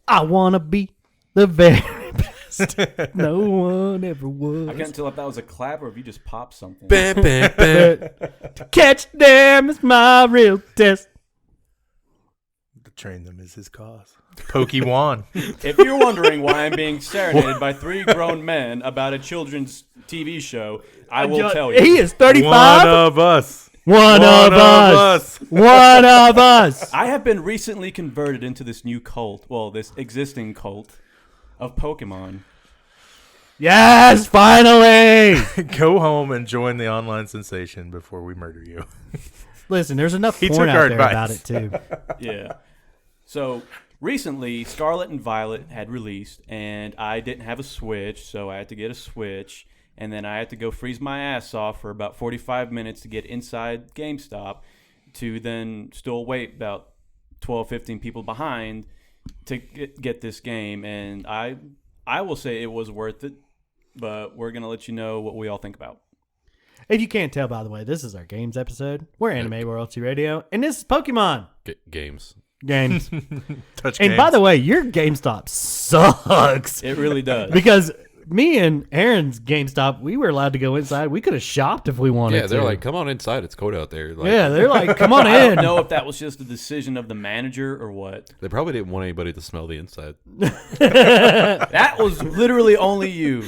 I want to be the very best. No one ever was. I can't tell if that was a clap or if you just popped something. Bam, bam, bam. To catch them is my real test. To train them is his cause. Pokemon. If you're wondering why I'm being serenaded by three grown men about a children's TV show, I will tell you. He is 35. One of us. One of us. One of us. I have been recently converted into this new cult, well, this existing cult of Pokemon. Yes, finally. Go home and join the online sensation before we murder you. Listen, there's enough He porn took out our there advice. about it, too. Yeah. So recently, Scarlet and Violet had released, and I didn't have a Switch, so I had to get a Switch. And then I had to go freeze my ass off for about 45 minutes to get inside GameStop to then still wait about 12, 15 people behind to get this game. And I will say it was worth it, but we're going to let you know what we all think about. If you can't tell, by the way, this is our games episode. We're Anime Royalty Radio, and this is Pokemon Games. games. Touch And games. by the way, your GameStop sucks. It really does. Because me and Aaron's GameStop, we were allowed to go inside. We could have shopped if we wanted to. Yeah, they're like, come on inside. It's cold out there. Like, yeah, they're like, come on I in. don't know if that was just a decision of the manager or what. They probably didn't want anybody to smell the inside. That was literally only you.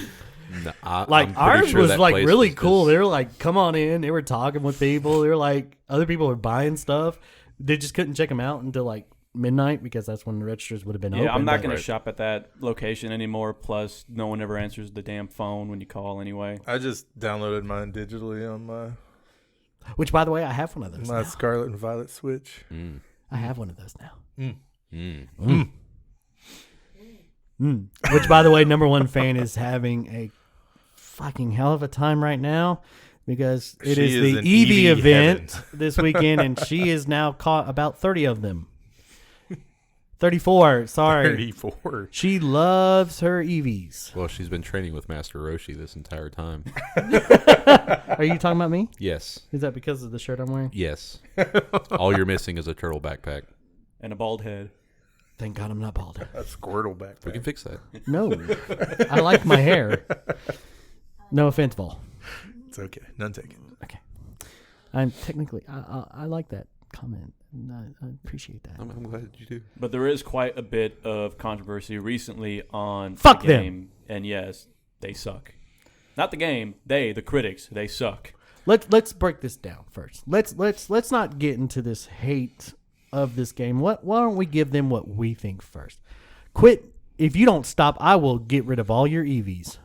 No, Like, I'm pretty ours sure was that like place really was cool. just- They were like, come on in. They were talking with people. They were like, other people were buying stuff. They just couldn't check them out until like midnight because that's when the registers would have been open. Yeah, I'm not but- going to shop at that location anymore. Plus, no one ever answers the damn phone when you call anyway. I just downloaded mine digitally on my Which, by the way, I have one of those now. Scarlet and Violet Switch. I have one of those now. Mm. Which, by the way, number one fan is having a fucking hell of a time right now because it She is is the in Eevee Eevee event heaven. this weekend, and she has now caught about 30 of them. 34, sorry. 34. She loves her Eevees. Well, she's been training with Master Roshi this entire time. Are you talking about me? Yes. Is that because of the shirt I'm wearing? Yes. All you're missing is a turtle backpack. And a bald head. Thank God I'm not bald. A Squirtle backpack. We can fix that. No. I like my hair. No offense, Vol. It's okay. None taken. Okay. I'm technically, I like that comment. And I appreciate that. I'm glad you do. But there is quite a bit of controversy recently on Fuck the them. game. And yes, they suck. Not the game. They, the critics, they suck. Let's break this down first. Let's not get into this hate of this game. Why don't we give them what we think first? Quit. If you don't stop, I will get rid of all your EVs.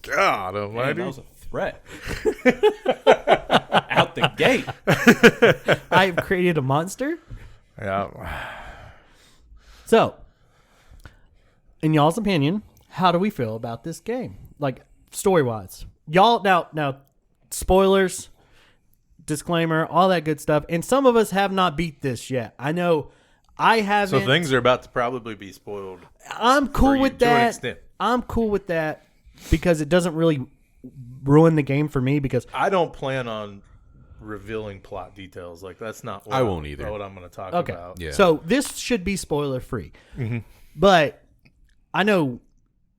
God Man, almighty. that was a threat. Out the gate. I've created a monster. Yeah. So, in y'all's opinion, how do we feel about this game? Like, story-wise. Y'all, now, spoilers, disclaimer, all that good stuff. And some of us have not beat this yet. I know I haven't. So things are about to probably be spoiled. I'm cool for you with to an that. extent. I'm cool with that because it doesn't really ruin the game for me because I don't plan on revealing plot details. Like, that's not what I won't either. what I'm going to talk okay. about. Yeah. So this should be spoiler free. But I know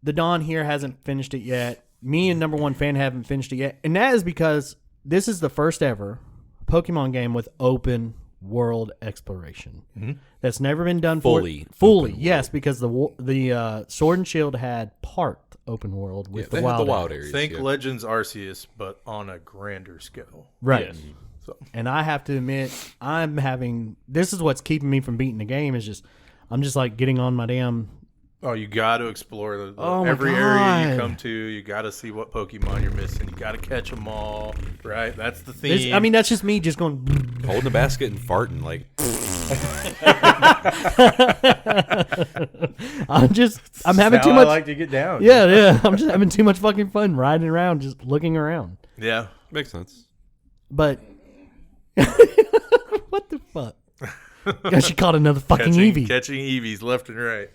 the Don here hasn't finished it yet. Me and number one fan haven't finished it yet. And that is because this is the first ever Pokemon game with open world exploration. That's never been done Fully fully. open Yes, because the Sword and Shield had part open world with They the had wild, the wild areas. areas. Think yeah. Legends Arceus, but on a grander scale. Right. Yes. So And I have to admit, this is what's keeping me from beating the game is just, I'm just like getting on my damn. Oh, you got to explore Oh my every area you God. come to. You got to see what Pokemon you're missing. You got to catch them all, right? That's the theme. I mean, that's just me just going. Holding a basket and farting like I'm having How too I much. like to get down. Yeah. I'm just having too much fucking fun riding around, just looking around. Yeah. makes sense. But what the fuck? Gosh, she caught another fucking Eevee. Catching Eevees left and right.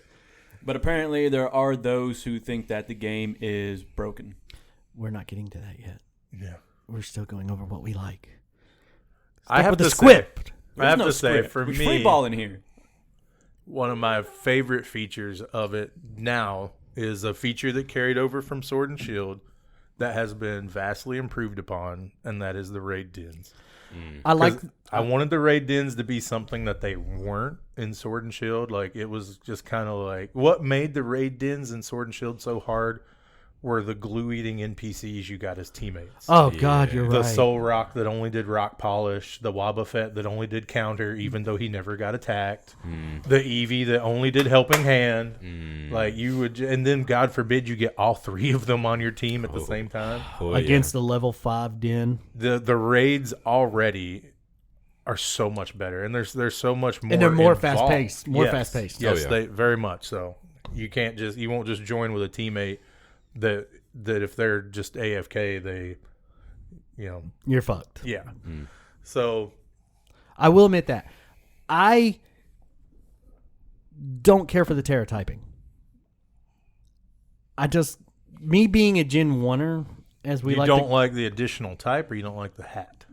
But apparently there are those who think that the game is broken. We're not getting to that yet. Yeah. We're still going over what we like. I have with the to script. I have no to say, script. for We're me, free balling here. one of my favorite features of it now is a feature that carried over from Sword and Shield that has been vastly improved upon, and that is the raid dens. I like. I wanted the raid dens to be something that they weren't in Sword and Shield. Like, it was just kind of like, what made the raid dens in Sword and Shield so hard were the glue-eating NPCs you got as teammates. Oh God, you're The right. Soul Rock that only did rock polish, the Wobbuffet that only did counter, even though he never got attacked, the Eevee that only did helping hand. Like, you would, and then God forbid you get all three of them on your team at the same time. Against the level 5 den. The raids already are so much better, and there's so much more, And they're more involved. fast-paced, more fast-paced. Yes, yeah. they very much so. You won't just join with a teammate that if they're just AFK, they, You're fucked. yeah. So I will admit that. I don't care for the Terra typing. Me being a Gen 1er, as we you like don't like the additional type, or you don't like the hat.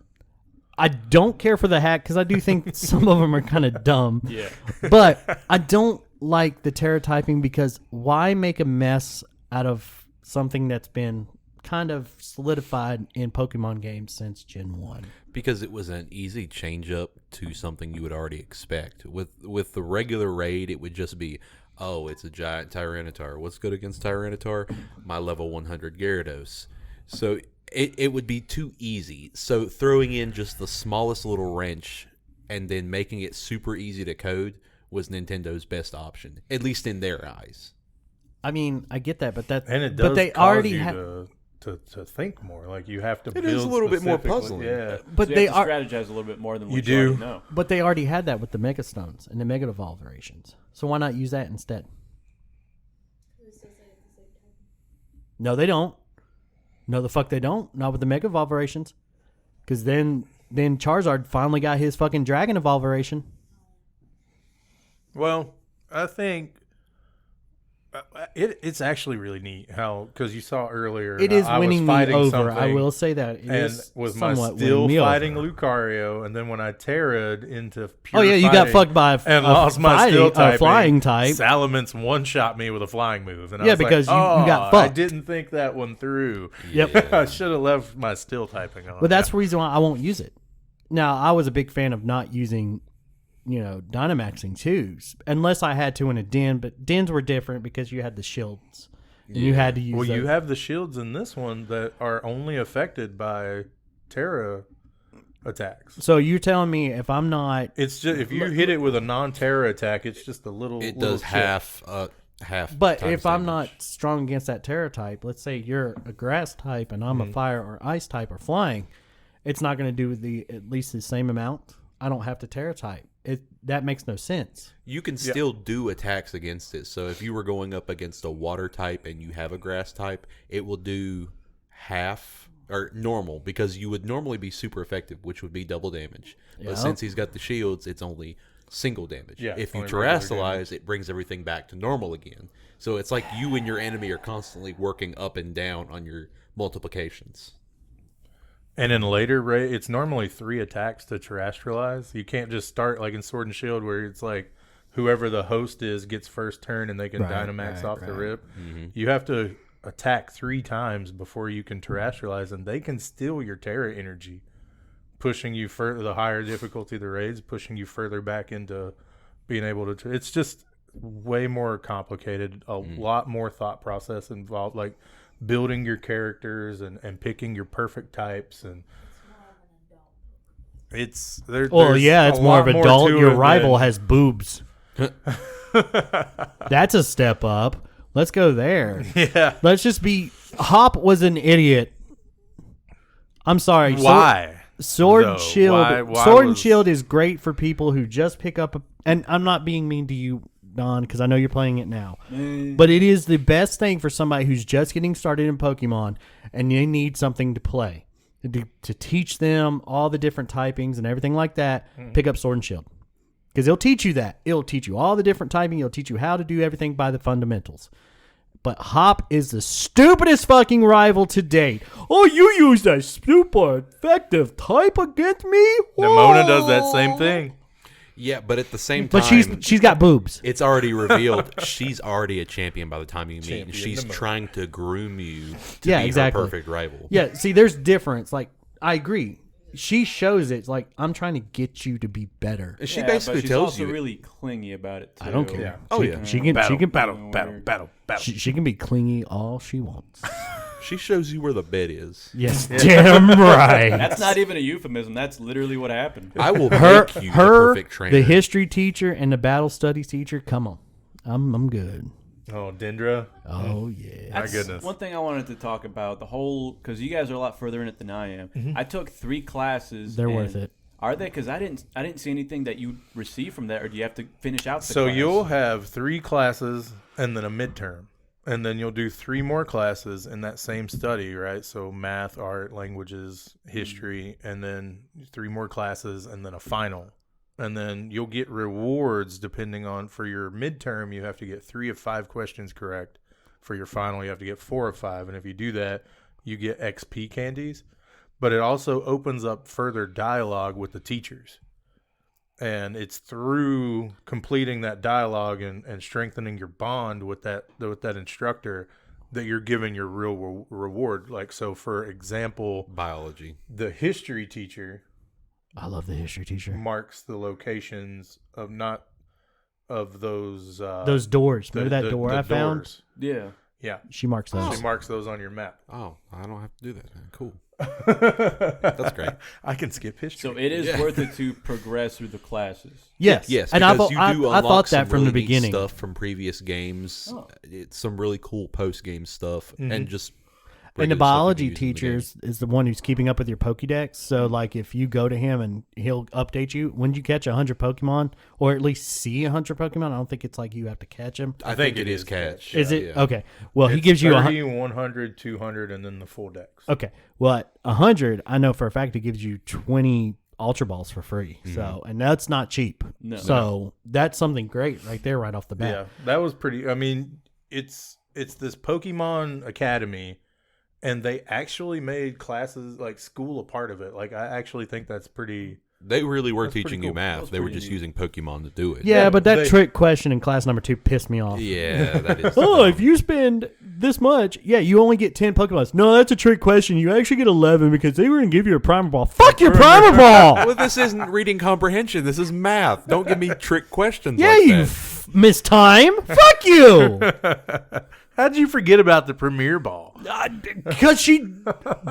I don't care for the hack because I do think some of them are kind of dumb. Yeah. But I don't like the Terra typing because why make a mess out of something that's been kind of solidified in Pokemon games since Gen 1? Because it was an easy change up to something you would already expect. With the regular raid, it would just be, oh, it's a giant Tyranitar. What's good against Tyranitar? My level 100 Gyarados. So it would be too easy. So throwing in just the smallest little wrench and then making it super easy to code was Nintendo's best option, at least in their eyes. I mean, I get that, but They cause already you have. to think more. Like, you have to build is a little bit more specifically- puzzling. Yeah. But So you they have to are. strategize a little bit more than what You you do. already know. But they already had that with the Mega Stones and the Mega Evolve variations. So why not use that instead? No, they don't. No, the fuck they don't. Not with the Mega Evolve variations. Because then Charizard finally got his fucking Dragon Evolve variation. Well, I think it's actually really neat how, because you saw earlier, It is I was winning me fighting over. something, I will say that. It and is was my somewhat still winning me fighting over. Lucario, and then when I terra'd into pure Oh yeah, you got fighting fucked by and lost my still typing, flying type. Salamence one-shot me with a flying move, and I Yeah, was because like, you got I fucked. didn't think that one through. Yep. I should have left my still typing on. But that's the reason why I won't use it. Now, I was a big fan of not using, Dynamaxing too, unless I had to in a den. But dens were different because you had the shields, and you had to use. Well, you those. have the shields in this one that are only affected by Terra attacks. So you're telling me if I'm not, It's just if you hit it with a non-Terra attack, it's just a little. It little does chip. half. but times if I'm damage. not strong against that Terra type, let's say you're a grass type and I'm a fire or ice type or flying, it's not going to do at least the same amount. I don't have to Terra type. That makes no sense. You can still do attacks against it. So if you were going up against a water type and you have a grass type, it will do half or normal, because you would normally be super effective, which would be double damage. Yeah. But since he's got the shields, it's only single damage. Yeah, if you only regular terrestrialize, it brings everything back to normal again. So it's like you and your enemy are constantly working up and down on your multiplications. And in later raid, it's normally 3 attacks to terrestrialize. You can't just start like in Sword and Shield where it's like whoever the host is gets first turn and they can Dynamax off the rip. You have to attack 3 times before you can terrestrialize, and they can steal your Terra energy, pushing you further. The higher difficulty the raids, pushing you further back into being able to. It's just way more complicated. A lot more thought process involved, like building your characters and picking your perfect types, and it's there. Well, there's yeah, a it's more lot of adult. to Your it rival than- has boobs. That's a step up. Let's go there. Yeah. Let's just be. Hop was an idiot. I'm sorry. Why? Sword though? and Shield. Why Sword and was- Shield is great for people who just pick up. And I'm not being mean to you, Don, because I know you're playing it now. But it is the best thing for somebody who's just getting started in Pokemon and they need something to play. To teach them all the different typings and everything like that, pick up Sword and Shield. Because it'll teach you that. It'll teach you all the different typing. It'll teach you how to do everything by the fundamentals. But Hop is the stupidest fucking rival to date. Oh, you use that super effective type against me? Nimona does that same thing. Yeah, but at the same time, But she's got boobs. it's already revealed she's already a champion by the time you meet, and Champion she's the most. trying to groom you to Yeah, be exactly. her perfect rival. Yeah, see, there's difference. Like, I agree. She shows it. Like, I'm trying to get you to be better. And she Yeah, basically but she's tells also you, really clingy about it too. I don't care. Yeah. Oh, yeah. She can Battle. she can be clingy all she wants. she shows you where the bed is. Yes, damn right. That's not even a euphemism. That's literally what happened. I will her, make you the her, perfect trainer. the history teacher and the battle studies teacher. Come on, I'm good. Oh, Dendra. Oh yeah. That's goodness. one thing I wanted to talk about. The whole, because you guys are a lot further in it than I am. I took 3 classes. They're and worth it. Are they? Because I didn't see anything that you receive from that, or do you have to finish out the So class? you'll have 3 classes and then a midterm. And then you'll do 3 more classes in that same study, right? So math, art, languages, history, and then 3 more classes and then a final. And then you'll get rewards depending on, for your midterm, you have to get 3 of 5 questions correct. For your final, you have to get 4 of 5. And if you do that, you get XP candies. But it also opens up further dialogue with the teachers. And it's through completing that dialogue and strengthening your bond with that instructor that you're given your real reward. Like, so for example, biology. the history teacher I love the history teacher. marks the locations of those Those doors. Remember that door the I found? doors. Yeah. Yeah. She marks those. She marks those on your map. Oh, I don't have to do that. Cool. That's great. I can skip history. So it is worth it to progress through the classes. Yes. Yes, And because you do I unlock thought some that from the really neat beginning. stuff from previous games. Oh. It's some really cool post-game stuff, and just And the regular stuff you biology can use in the teacher game. is the one who's keeping up with your Pokédex. So, like, if you go to him and he'll update you, when you catch 100 Pokemon, or at least see 100 Pokemon, I don't think it's like you have to catch them. I think it is catch. Is it? Yeah. Okay. Well, he It's gives you 30, 100, 200, and then the full dex. Okay. Well, at 100, I know for a fact it gives you 20 Ultra Balls for free. Mm-hmm. So, and that's not cheap. No. So, that's something great right there, right off the bat. Yeah, that was pretty. I mean, it's this Pokemon Academy, and they actually made classes like school a part of it. Like, I actually think that's pretty. They really were That's pretty teaching you cool. math. That's They were pretty just neat. using Pokemon to do it. Yeah, but that they- trick question in class number 2 pissed me off. Yeah, that is. Oh, dumb. if you spend this much, yeah, you only get 10 Pokemon. No, that's a trick question. You actually get 11 because they were going to give you a Primer Ball. Fuck your Primer Ball! Well, this isn't reading comprehension. This is math. Don't give me trick questions Yeah, like you that. miss time. Fuck you! How did you forget about the Premier Ball? Because she...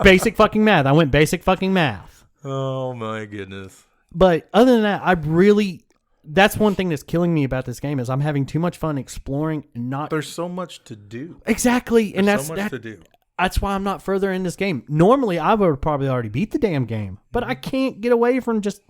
Basic fucking math. I went basic fucking math. Oh my goodness! But other than that, I really... That's one thing that's killing me about this game is I'm having too much fun exploring and not... There's so much to do. Exactly. And There's that's so much to do. That's why I'm not further in this game. Normally, I would have probably already beat the damn game, but I can't get away from just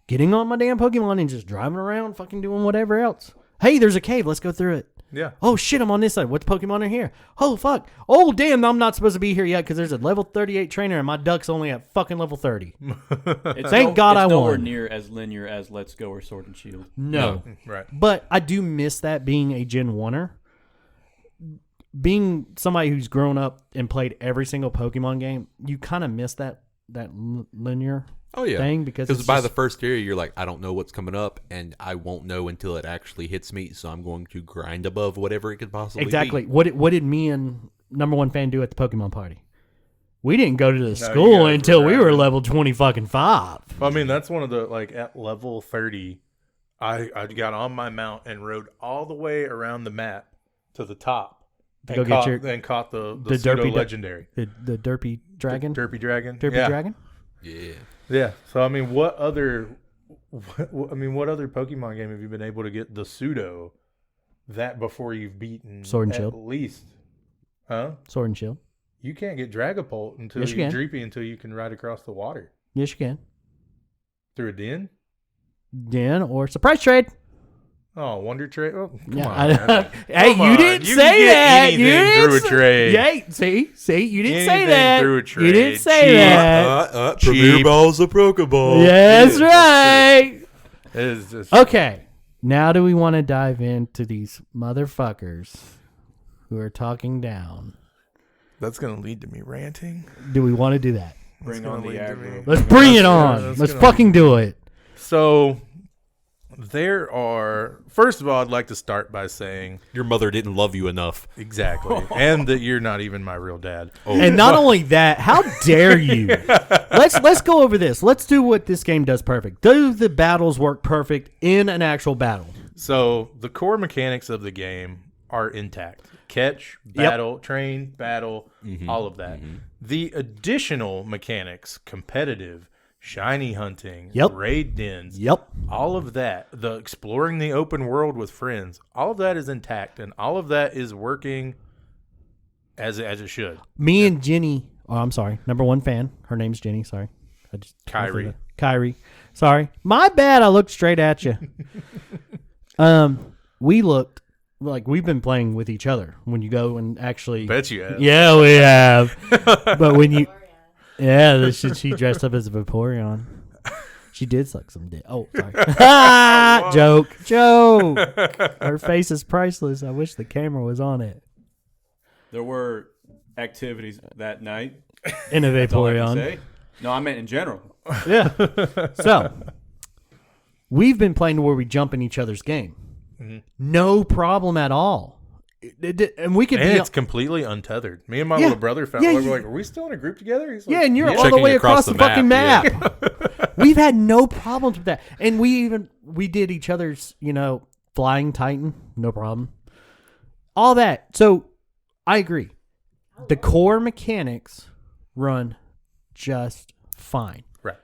getting on my damn Pokemon and just driving around, fucking doing whatever else. Hey, there's a cave. Let's go through it. Yeah. Oh shit, I'm on this side. What's Pokemon are here? Oh fuck. Oh damn, I'm not supposed to be here yet because there's a level 38 trainer and my duck's only at fucking level 30. It's Thank God it's I nowhere won. near as linear as Let's Go or Sword and Shield. No. Right. But I do miss that being a Gen 1er. Being somebody who's grown up and played every single Pokemon game, you kind of miss that linear Oh yeah, thing because it's by just- the first area you're like, I don't know what's coming up, and I won't know until it actually hits me. So I'm going to grind above whatever it could possibly Exactly. be. What did me and number one fan do at the Pokemon party? We didn't go to the you school guys until were we were grinding. level 25. I mean, that's one of the, like, at level 30, I got on my mount and rode all the way around the map to the top. To And go get caught, your- and caught the the pseudo derpy legendary. The Derpy Dragon? Derpy Dragon. Derpy yeah. Dragon? Yeah. Yeah. So, I mean, what other Pokemon game have you been able to get the pseudo that before you've beaten Sword and at Shield. least? Huh? Sword and Shield. You can't get Dragapult until Yes, you can. Dreepy until you can ride across the water. Yes, you can. Through a den? Den or Surprise Trade. Oh, Wonder Trade? Oh, come Yeah, on. man. hey, Come you on. didn't You say can get that. You anything didn't through a say- trade. Yeah, see, you didn't say Anything that. through a You didn't trade. say Cheap. that. Premier Cheap. Ball's a Pokeball. Yeah, that's Yeah, right. It is just Okay, now do we want to dive into these motherfuckers who are talking down? that's going to lead to me ranting. Do we want to do that? Bring gonna on the lead to aggro. me. Let's bring it Yeah, on. that's Let's gonna- fucking do it. So, First of all, I'd like to start by saying Your mother didn't love you enough. exactly, and that you're not even my real dad. And not only that, how dare you? Let's go over this. Let's do what this game does perfect. Do the battles work perfect in an actual battle? So the core mechanics of the game are intact. Catch, battle, train, battle, all of that. The additional mechanics, competitive, shiny hunting, raid dens, all of that, the exploring the open world with friends, all of that is intact, and all of that is working as it should. Me and Jenny, I'm sorry, number one fan. Her name's Jenny. Sorry, Kyrie. Sorry, my bad. I looked straight at you. We looked like we've been playing with each other. When you go and actually, Bet you have. Yeah, we have. But when you. Yeah, she dressed up as a Vaporeon. She did suck some dick. Oh, sorry. Joke. Her face is priceless. I wish the camera was on it. There were activities that night. In a That's all I can Vaporeon. say. No, I meant in general. Yeah. So, we've been playing to where we jump in each other's game. No problem at all. And we could And be it's completely untethered. Me and my little brother found we're like, are we still in a group together? He's like, and you're all the Checking way across the fucking map. Yeah. We've had no problems with that. And we did each other's, Flying Titan, no problem. All that. So I agree. The core mechanics run just fine. Right.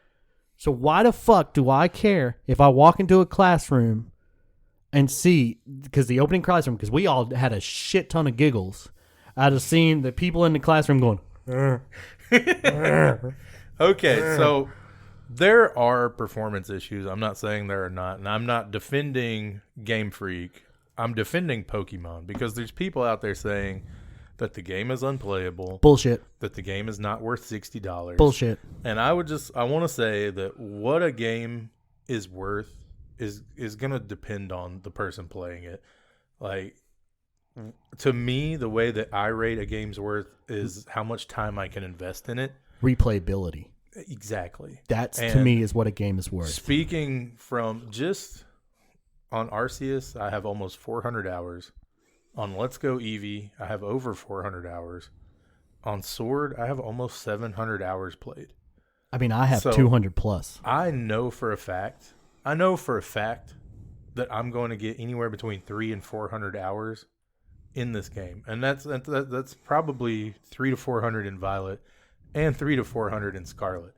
So why the fuck do I care if I walk into a classroom and see, because the opening classroom, because we all had a shit ton of giggles out of seeing the people in the classroom going, Okay, so there are performance issues. I'm not saying there are not, and I'm not defending Game Freak. I'm defending Pokemon because there's people out there saying that the game is unplayable, bullshit, that the game is not worth $60. bullshit. And I want to say that what a game is worth is going to depend on the person playing it. Like, to me, the way that I rate a game's worth is how much time I can invest in it. Replayability. Exactly. That's, to me, is what a game is worth. Speaking from just on Arceus, I have almost 400 hours. On Let's Go Eevee, I have over 400 hours. On Sword, I have almost 700 hours played. I mean, I have 200 plus. I know for a fact that I'm going to get anywhere between 300 and 400 hours in this game. And that's probably 300 to 400 in Violet and 300 to 400 in Scarlet.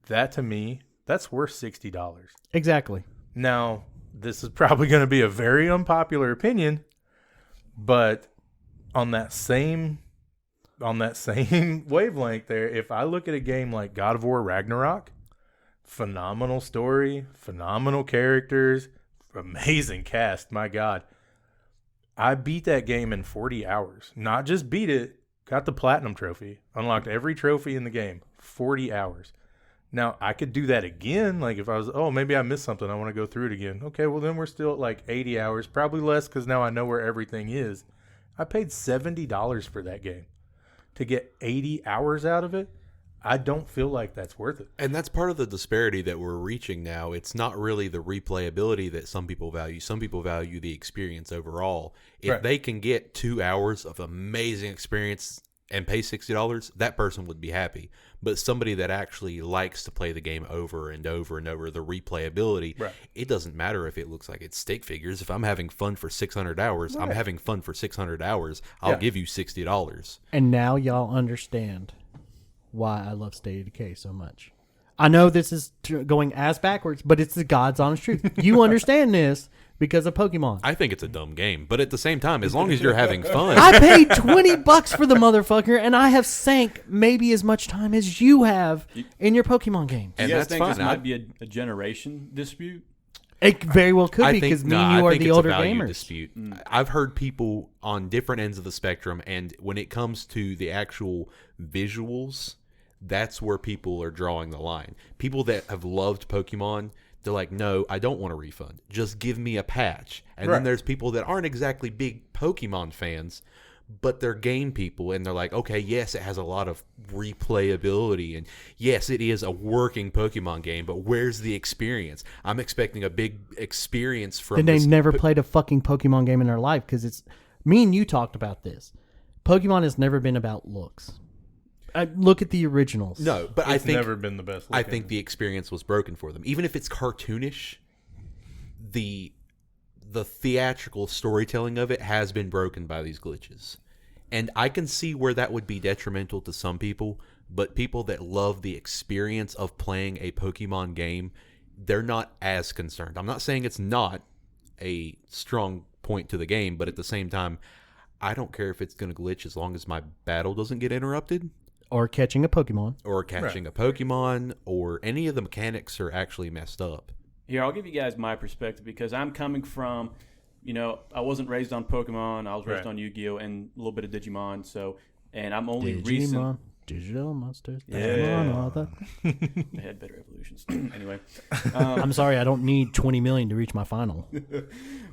That, to me, that's worth $60. Exactly. Now, this is probably going to be a very unpopular opinion, but on that same wavelength there, if I look at a game like God of War Ragnarok, phenomenal story, phenomenal characters, amazing cast, my God. I beat that game in 40 hours. Not just beat it, got the platinum trophy, unlocked every trophy in the game, 40 hours. Now, I could do that again. Like if I was, maybe I missed something, I want to go through it again. Okay, well then we're still at like 80 hours, probably less because now I know where everything is. I paid $70 for that game. To get 80 hours out of it, I don't feel like that's worth it. And that's part of the disparity that we're reaching now. It's not really the replayability that some people value. Some people value the experience overall. If they can get 2 hours of amazing experience and pay $60, that person would be happy. But somebody that actually likes to play the game over and over and over, the replayability, it doesn't matter if it looks like it's stick figures. If I'm having fun for 600 hours, I'm having fun for 600 hours. I'll give you $60. And now y'all understand why I love State of Decay so much. I know this is going ass backwards, but it's the God's honest truth. You understand this because of Pokemon. I think it's a dumb game, but at the same time, as long as you're having fun. I paid $20 for the motherfucker, and I have sank maybe as much time as you have in your Pokemon game. Do you guys think this might be a generation dispute? It very well could be because me and you are the older gamers. Dispute. I've heard people on different ends of the spectrum, and when it comes to the actual visuals, that's where people are drawing the line. People that have loved Pokemon, they're like, no, I don't want a refund. Just give me a patch. And then there's people that aren't exactly big Pokemon fans, but they're game people, and they're like, okay, yes, it has a lot of replayability, and yes, it is a working Pokemon game, but where's the experience? I'm expecting a big experience from. Then they've never played a fucking Pokemon game in their life, because it's me and you talked about this. Pokemon has never been about looks. Look at the originals. No, but It's I think never been the best. I think the experience was broken for them, even if it's cartoonish. The theatrical storytelling of it has been broken by these glitches. And I can see where that would be detrimental to some people, but people that love the experience of playing a Pokemon game, they're not as concerned. I'm not saying it's not a strong point to the game, but at the same time, I don't care if it's going to glitch as long as my battle doesn't get interrupted. Or catching a Pokemon. Or catching a Pokemon, or any of the mechanics are actually messed up. Here, I'll give you guys my perspective, because I'm coming from, I wasn't raised on Pokemon. I was raised on Yu-Gi-Oh! And a little bit of Digimon. So, and I'm only recent. Digital monsters. Yeah. They had better evolutions. Anyway. I'm sorry, I don't need 20 million to reach my final.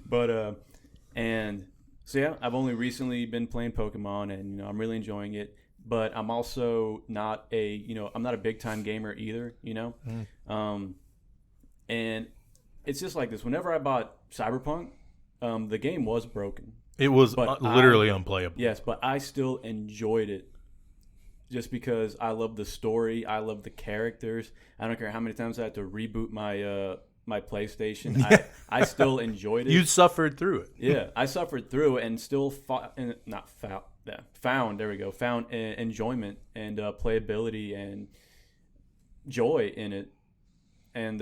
But, and so yeah, I've only recently been playing Pokemon, and, I'm really enjoying it. But I'm also not I'm not a big time gamer either, And it's just like this. Whenever I bought Cyberpunk, the game was broken. It was literally unplayable. Yes, but I still enjoyed it just because I love the story. I love the characters. I don't care how many times I had to reboot my PlayStation. I still enjoyed it. You suffered through it. Yeah, I suffered through it and still found enjoyment and playability and joy in it. And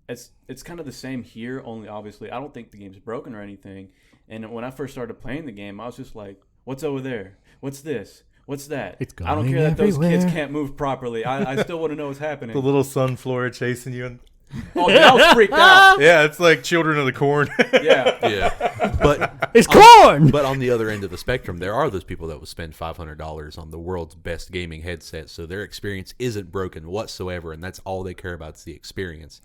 it's kind of the same here, only obviously I don't think the game's broken or anything. And when I first started playing the game, I was just like, what's over there? What's this? What's that? I don't care that those kids can't move properly. I still want to know what's happening. The little sunflower chasing you. Oh, I was freaked out. Yeah, it's like Children of the Corn. Yeah. But it's corn! But on the other end of the spectrum, there are those people that will spend $500 on the world's best gaming headset, so their experience isn't broken whatsoever, and that's all they care about is the experience.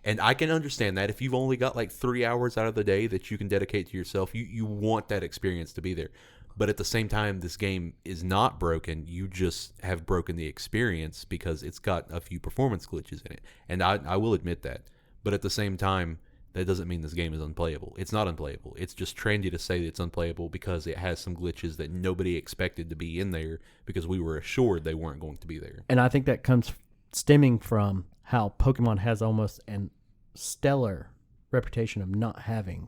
And I can understand that if you've only got like 3 hours out of the day that you can dedicate to yourself, you want that experience to be there. But at the same time, this game is not broken. You just have broken the experience because it's got a few performance glitches in it. And I will admit that. But at the same time, that doesn't mean this game is unplayable. It's not unplayable. It's just trendy to say that it's unplayable because it has some glitches that nobody expected to be in there because we were assured they weren't going to be there. And I think that comes stemming from how Pokemon has almost an stellar reputation of not having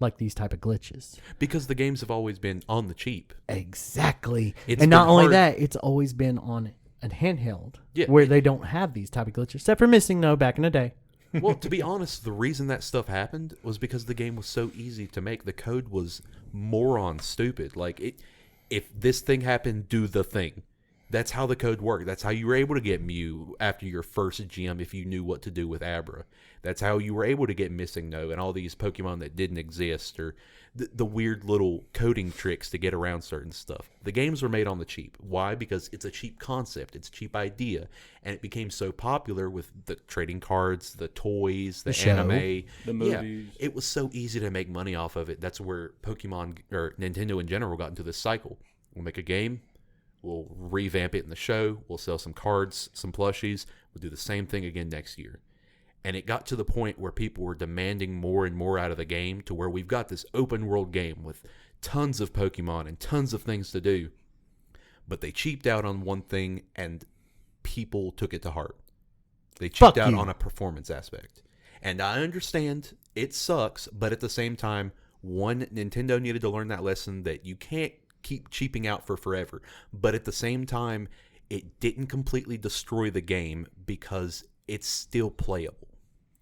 like these type of glitches. Because the games have always been on the cheap. Exactly. It's and not only hard. that, it's always been on a handheld Yeah. where they don't have these type of glitches, except for Missing No back in the day. Well, to be honest, the reason that stuff happened was because the game was so easy to make. The code was moron stupid. Like, if this thing happened, do the thing. That's how the code worked. That's how you were able to get Mew after your first gym if you knew what to do with Abra. That's how you were able to get Missing No and all these Pokemon that didn't exist, or the weird little coding tricks to get around certain stuff. The games were made on the cheap. Why? Because it's a cheap concept. It's a cheap idea. And it became so popular with the trading cards, the toys, the anime. The movies. Yeah, it was so easy to make money off of it. That's where Pokemon, or Nintendo in general, got into this cycle. We'll make a game. We'll revamp it in the show. We'll sell some cards, some plushies. We'll do the same thing again next year. And it got to the point where people were demanding more and more out of the game to where we've got this open world game with tons of Pokemon and tons of things to do. But they cheaped out on one thing and people took it to heart. They cheaped out on a performance aspect. And I understand it sucks, but at the same time, Nintendo needed to learn that lesson that you can't keep cheaping out for forever. But at the same time, it didn't completely destroy the game because it's still playable.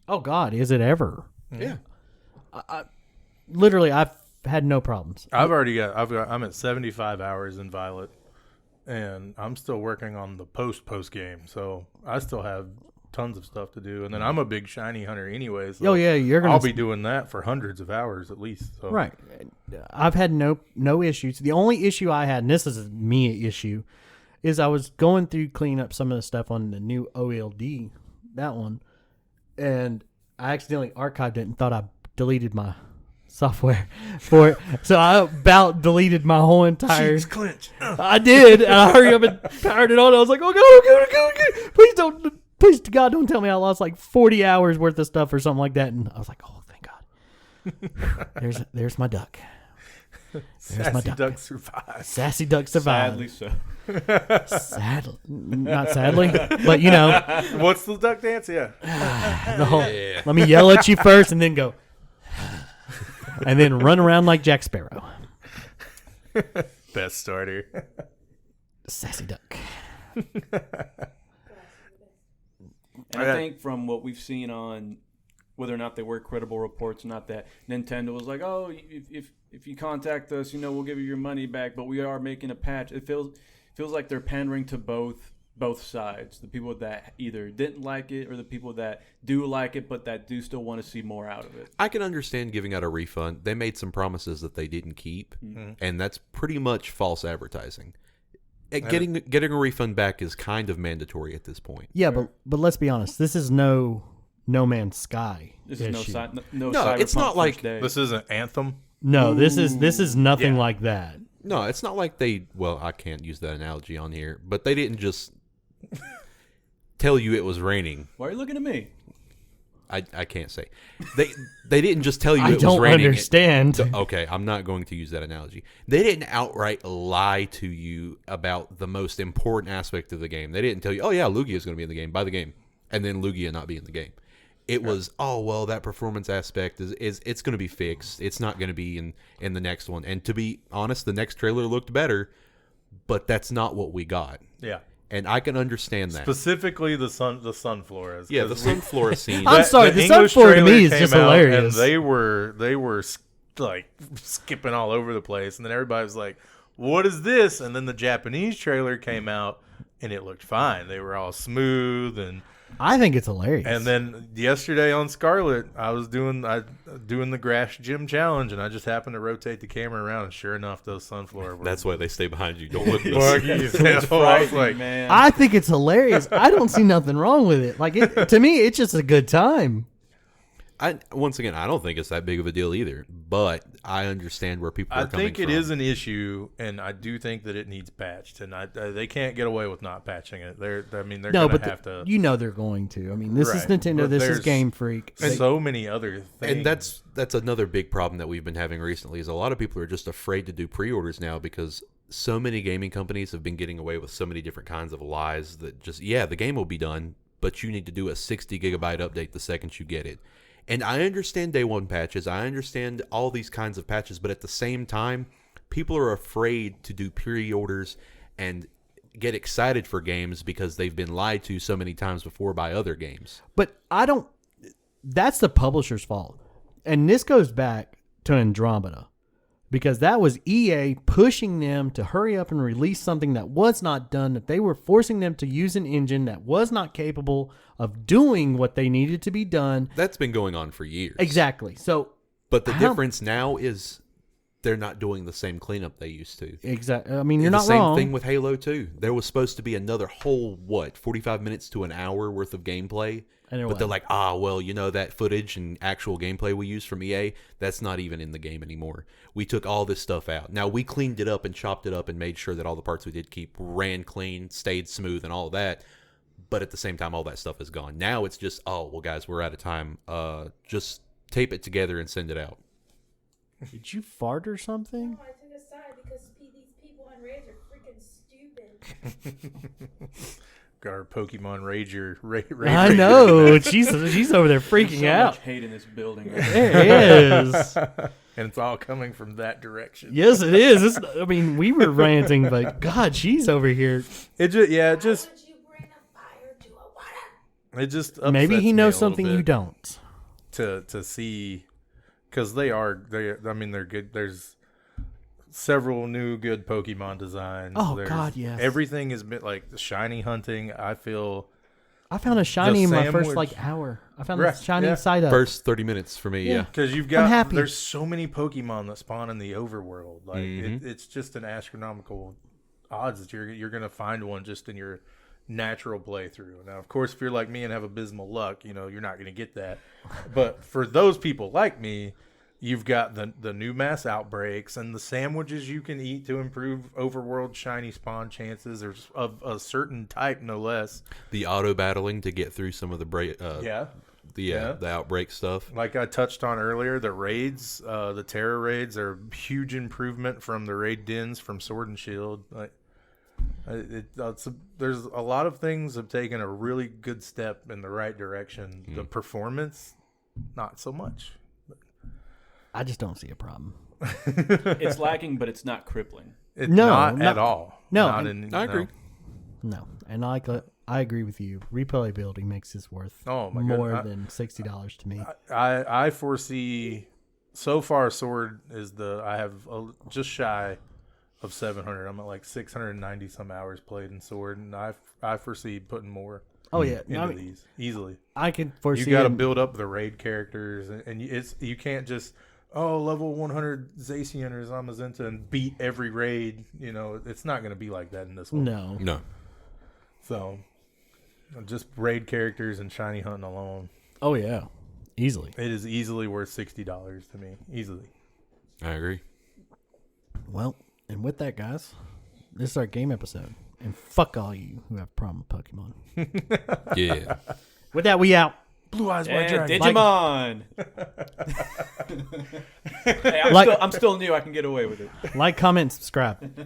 Oh God, is it ever? Yeah. Literally, I've had no problems. I'm at 75 hours in Violet, and I'm still working on the post game. So I still have tons of stuff to do, and then I'm a big shiny hunter anyway. So Oh yeah, I'll be doing that for hundreds of hours at least. So. Right. I've had no issues. The only issue I had, and this is a me issue, is I was going through cleaning up some of the stuff on the new OLD, that one, and I accidentally archived it and thought I deleted my software for it. So I about deleted my whole entire. Cheeks clench. I did. And I hurried up and powered it on. I was like, oh, God. Please to God, don't tell me I lost like 40 hours worth of stuff or something like that. And I was like, oh, thank God. There's my duck. Sassy duck survives. Sassy duck survived. Sadly so. Sadly. Not sadly, but you know. What's the duck dance? Yeah. The whole, let me yell at you first and then go. And then run around like Jack Sparrow. Best starter. Sassy duck. And I think from what we've seen on whether or not they were credible reports, not that Nintendo was like, oh, if you contact us, we'll give you your money back, but we are making a patch. It feels like they're pandering to both sides, the people that either didn't like it or the people that do like it but that do still want to see more out of it. I can understand giving out a refund. They made some promises that they didn't keep, and that's pretty much false advertising. Getting a refund back is kind of mandatory at this point. Yeah, but let's be honest. This is No Man's Sky. This is no it's not like this isn't Anthem. No, this is nothing like that. No, it's not like they. Well, I can't use that analogy on here, but they didn't just tell you it was raining. Why are you looking at me? I can't say. They didn't just tell you I it was don't raining. understand. Okay, I'm not going to use that analogy. They didn't outright lie to you about the most important aspect of the game. They didn't tell you, oh yeah, Lugia is going to be in the game, buy the game, and then Lugia not be in the game. It was, oh well, that performance aspect is it's going to be fixed. It's not going to be in the next one. And to be honest, the next trailer looked better, but that's not what we got. Yeah. And I can understand that. Specifically the Sunflora. Yeah, the Sunflora scene. I'm sorry, the Sunflora to me is just hilarious. And they were like skipping all over the place, and then everybody was like, "What is this?" And then the Japanese trailer came out, and it looked fine. They were all smooth, and I think it's hilarious. And then yesterday on Scarlet, I was doing the grass gym challenge, and I just happened to rotate the camera around, and sure enough, those Sunflora were. That's why they stay behind you. Don't look at It's frightening, man. I think it's hilarious. I don't see nothing wrong with it. Like to me, it's just a good time. Once again, I don't think it's that big of a deal either, but I understand where people are coming from. I think it is an issue, and I do think that it needs patched, and they can't get away with not patching it. They're going to have to. They're going to. I mean, this is Nintendo. But this is Game Freak. And so many other things. And that's another big problem that we've been having recently is a lot of people are just afraid to do pre-orders now because so many gaming companies have been getting away with so many different kinds of lies that just, the game will be done, but you need to do a 60 gigabyte update the second you get it. And I understand day one patches. I understand all these kinds of patches. But at the same time, people are afraid to do pre-orders and get excited for games because they've been lied to so many times before by other games. But that's the publisher's fault. And this goes back to Andromeda. Because that was EA pushing them to hurry up and release something that was not done, that they were forcing them to use an engine that was not capable of doing what they needed to be done. That's been going on for years. Exactly. But the difference now is they're not doing the same cleanup they used to. Exactly. I mean, you're not wrong. The same thing with Halo 2. There was supposed to be another whole, 45 minutes to an hour worth of gameplay. But they're like, that footage and actual gameplay we used from EA, that's not even in the game anymore. We took all this stuff out. Now, we cleaned it up and chopped it up and made sure that all the parts we did keep ran clean, stayed smooth, and all of that. But at the same time, all that stuff is gone. Now it's just, guys, we're out of time. Just tape it together and send it out. Did you fart or something? No, I took a side because these people on Rage are freaking stupid. Got our Pokemon Rager. I know. she's over there freaking so out. Much hate in this building. There is. And it's all coming from that direction. Yes, it is. We were ranting, but God, she's over here. It just Why would you bring a fire to a water? It just maybe he upsets knows me a something little you bit don't. To see, because they're good. There's several new good Pokemon designs. God, yes. Everything has been like the shiny hunting. I found a shiny in my first hour. I found a shiny inside of First 30 minutes for me, yeah. Because there's so many Pokemon that spawn in the overworld. Like it's just an astronomical odds that you're going to find one just in your natural playthrough. Now, of course, if you're like me and have abysmal luck, you're not going to get that. But for those people like me, You've got the new mass outbreaks and the sandwiches you can eat to improve overworld shiny spawn chances. There's of a certain type, no less. The auto battling to get through some of the the outbreak stuff. Like I touched on earlier, the raids, the terror raids are a huge improvement from the raid dens from Sword and Shield. Like, there's a lot of things have taken a really good step in the right direction. The performance, not so much. I just don't see a problem. It's lacking, but it's not crippling. It's not at all. No, I agree. No, and I agree with you. Replayability makes this worth more than $60 to me. I foresee so far Sword is I have just shy of 700. I'm at like 690 some hours played in Sword, and I foresee putting more. Oh yeah, into these easily. I can foresee. You got to build up the raid characters, and you can't just level 100 Zacian or Zamazenta and beat every raid. You know, it's not going to be like that in this one. No. So, just raid characters and shiny hunting alone. Oh yeah, easily. It is easily worth $60 to me. Easily. I agree. Well, and with that, guys, this is our game episode. And fuck all you who have a problem with Pokemon. Yeah. With that, we out. Blue Eyes White And Dragon. Digimon. Hey, I'm still new. I can get away with it. Like, comment, subscribe.